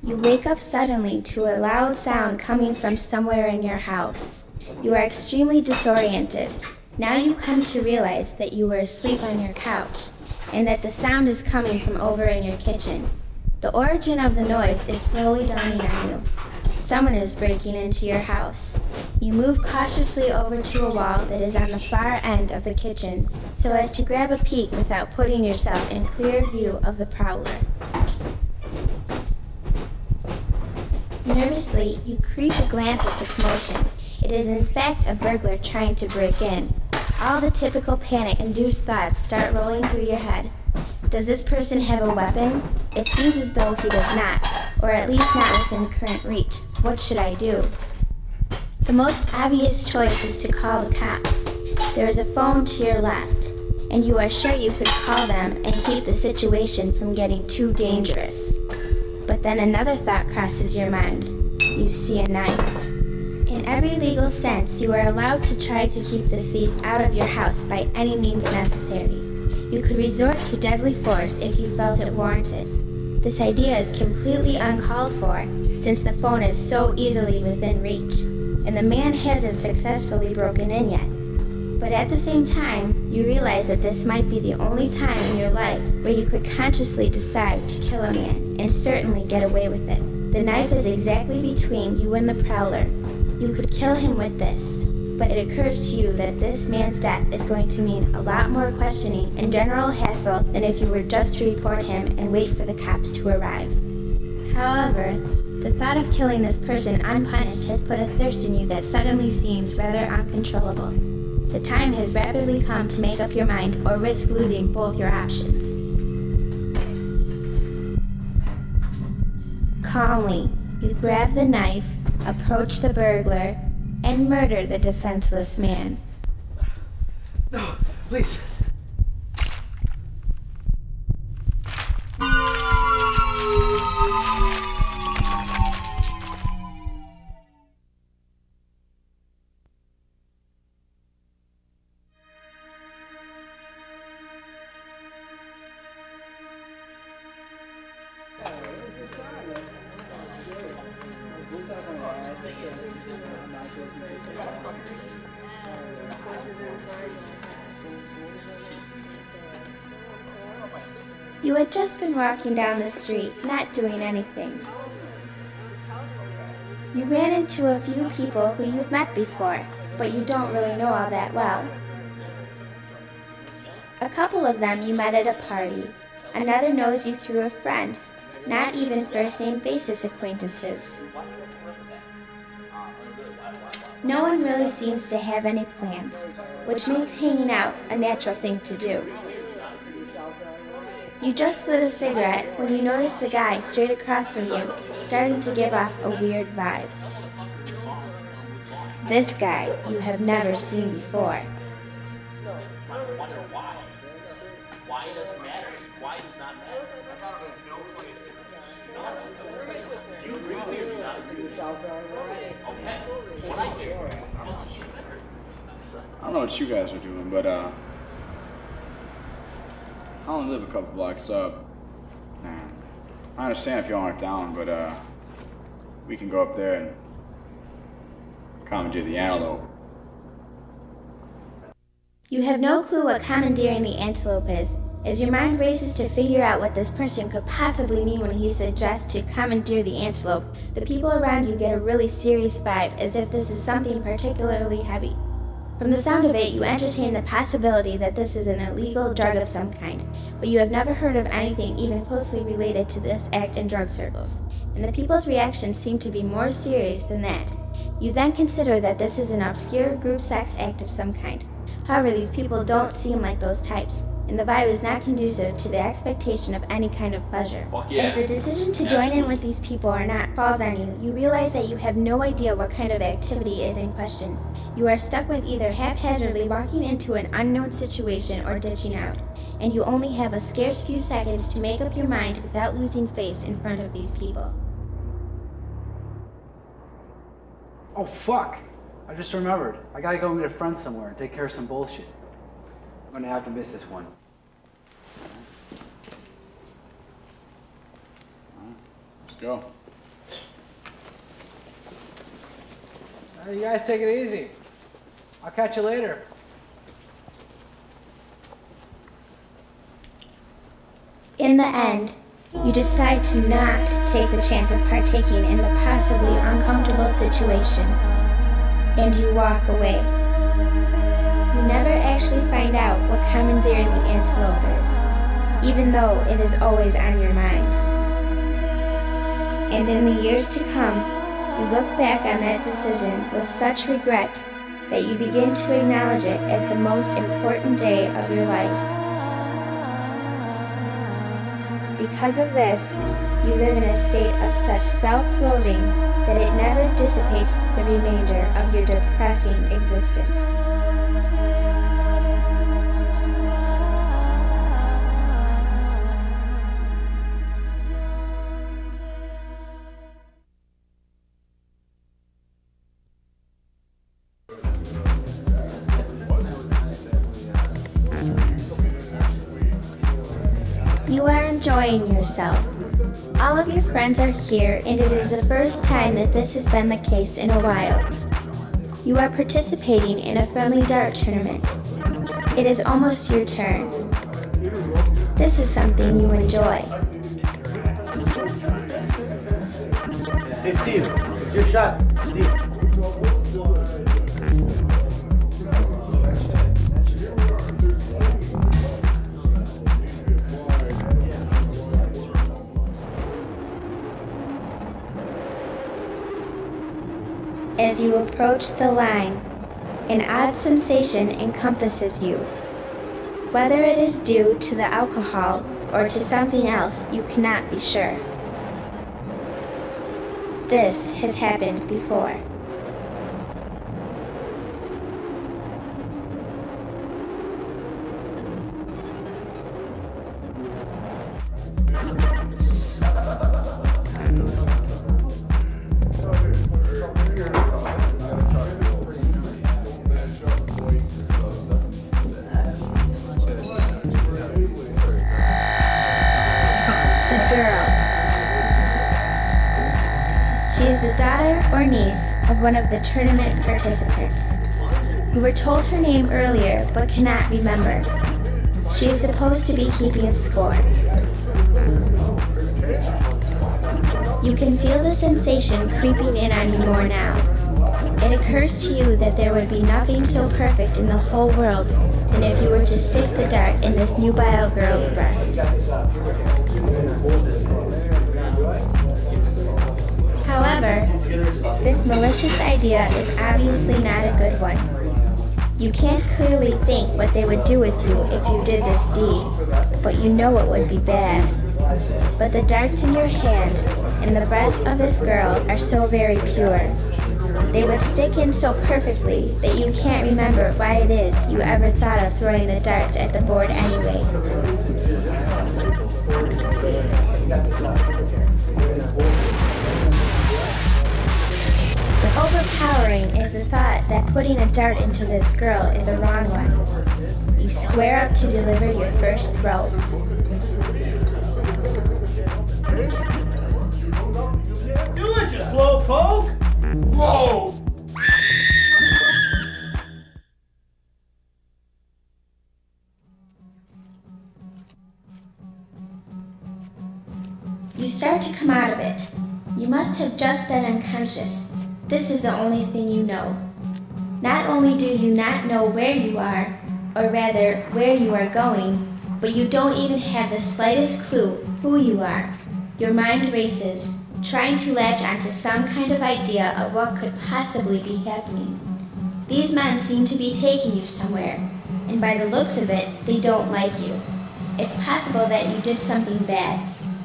You wake up suddenly to a loud sound coming from somewhere in your house. You are extremely disoriented. Now you come to realize that you were asleep on your couch, and that the sound is coming from over in your kitchen. The origin of the noise is slowly dawning on you. Someone is breaking into your house. You move cautiously over to a wall that is on the far end of the kitchen, so as to grab a peek without putting yourself in clear view of the prowler. Nervously, you creep a glance at the commotion. It is in fact a burglar trying to break in. All the typical panic-induced thoughts start rolling through your head. Does this person have a weapon? It seems as though he does not, or at least not within current reach. What should I do? The most obvious choice is to call the cops. There is a phone to your left, and you are sure you could call them and keep the situation from getting too dangerous. But then another thought crosses your mind. You see a knife. In every legal sense, you are allowed to try to keep this thief out of your house by any means necessary. You could resort to deadly force if you felt it warranted. This idea is completely uncalled for, since the phone is so easily within reach, and the man hasn't successfully broken in yet. But at the same time, you realize that this might be the only time in your life where you could consciously decide to kill a man, and certainly get away with it. The knife is exactly between you and the prowler. You could kill him with this, but it occurs to you that this man's death is going to mean a lot more questioning and general hassle than if you were just to report him and wait for the cops to arrive. However, the thought of killing this person unpunished has put a thirst in you that suddenly seems rather uncontrollable. The time has rapidly come to make up your mind or risk losing both your options. Calmly, you grab the knife, approach the burglar, and murder the defenseless man. No, please. You had just been walking down the street, not doing anything. You ran into a few people who you've met before, but you don't really know all that well. A couple of them you met at a party. Another knows you through a friend, not even first-name basis acquaintances. No one really seems to have any plans, which makes hanging out a natural thing to do. You just lit a cigarette when you notice the guy straight across from you starting to give off a weird vibe. This guy you have never seen before. Why does it matter? Why does not matter? Do you agree with me or do you not agree with me? Okay. What I hear. I don't know what you guys are doing, but I only live a couple blocks up. I understand if y'all aren't down, but we can go up there and commandeer the antelope. You have no clue what commandeering the antelope is, as your mind races to figure out what this person could possibly mean when he suggests to commandeer the antelope. The people around you get a really serious vibe, as if this is something particularly heavy. From the sound of it, you entertain the possibility that this is an illegal drug of some kind, but you have never heard of anything even closely related to this act in drug circles, and the people's reactions seem to be more serious than that. You then consider that this is an obscure group sex act of some kind. However, these people don't seem like those types, and the vibe is not conducive to the expectation of any kind of pleasure. Yeah. As the decision to join in with these people or not falls on you, you realize that you have no idea what kind of activity is in question. You are stuck with either haphazardly walking into an unknown situation or ditching out, and you only have a scarce few seconds to make up your mind without losing face in front of these people. Oh, fuck. I just remembered. I gotta go meet a friend somewhere and take care of some bullshit. I'm gonna have to miss this one. Let's go. You guys take it easy. I'll catch you later. In the end, you decide to not take the chance of partaking in the possibly uncomfortable situation, and you walk away. You never actually find out what commandeering the antelope is, even though it is always on your mind. And in the years to come, you look back on that decision with such regret that you begin to acknowledge it as the most important day of your life. Because of this, you live in a state of such self-loathing that it never dissipates the remainder of your depressing existence. You are enjoying yourself. All of your friends are here, and it is the first time that this has been the case in a while. You are participating in a friendly dart tournament. It is almost your turn. This is something you enjoy. Hey Steve, it's your shot. Steve. As you approach the line, an odd sensation encompasses you. Whether it is due to the alcohol or to something else, you cannot be sure. This has happened before. She is the daughter or niece of one of the tournament participants. You were told her name earlier but cannot remember. She is supposed to be keeping score. You can feel the sensation creeping in on you more now. It occurs to you that there would be nothing so perfect in the whole world than if you were to stick the dart in this nubile girl's breast. However, this malicious idea is obviously not a good one. You can't clearly think what they would do with you if you did this deed, but you know it would be bad. But the darts in your hand and the breast of this girl are so very pure. They would stick in so perfectly that you can't remember why it is you ever thought of throwing the darts at the board anyway. But overpowering is the thought that putting a dart into this girl is a wrong one. You square up to deliver your first throw. Do it, you slow poke! Whoa! You start to come out of it. You must have just been unconscious. This is the only thing you know. Not only do you not know where you are, or rather, where you are going, but you don't even have the slightest clue who you are. Your mind races, trying to latch onto some kind of idea of what could possibly be happening. These men seem to be taking you somewhere, and by the looks of it, they don't like you. It's possible that you did something bad,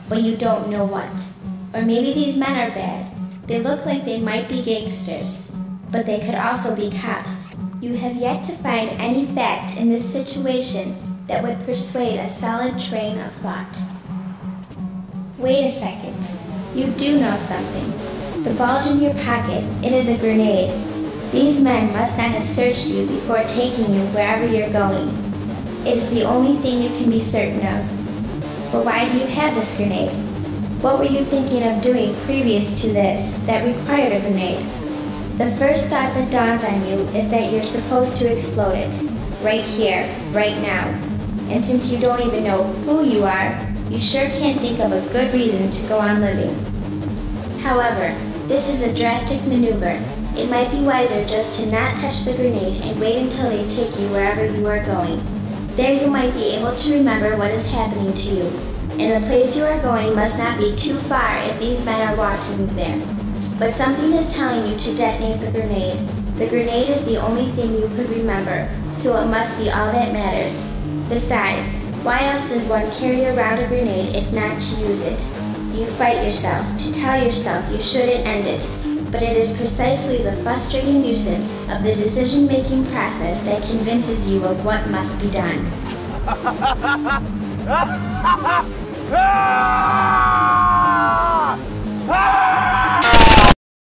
but you don't know what. Or maybe these men are bad. They look like they might be gangsters, but they could also be cops. You have yet to find any fact in this situation that would persuade a solid train of thought. Wait a second. You do know something. The bulge in your pocket, it is a grenade. These men must not have searched you before taking you wherever you're going. It is the only thing you can be certain of. But why do you have this grenade? What were you thinking of doing previous to this that required a grenade? The first thought that dawns on you is that you're supposed to explode it. Right here, right now. And since you don't even know who you are, you sure can't think of a good reason to go on living. However, this is a drastic maneuver. It might be wiser just to not touch the grenade and wait until they take you wherever you are going. There you might be able to remember what is happening to you. And the place you are going must not be too far if these men are walking there. But something is telling you to detonate the grenade. The grenade is the only thing you could remember, so it must be all that matters. Besides, why else does one carry around a grenade if not to use it? You fight yourself to tell yourself you shouldn't end it, but it is precisely the frustrating nuisance of the decision-making process that convinces you of what must be done.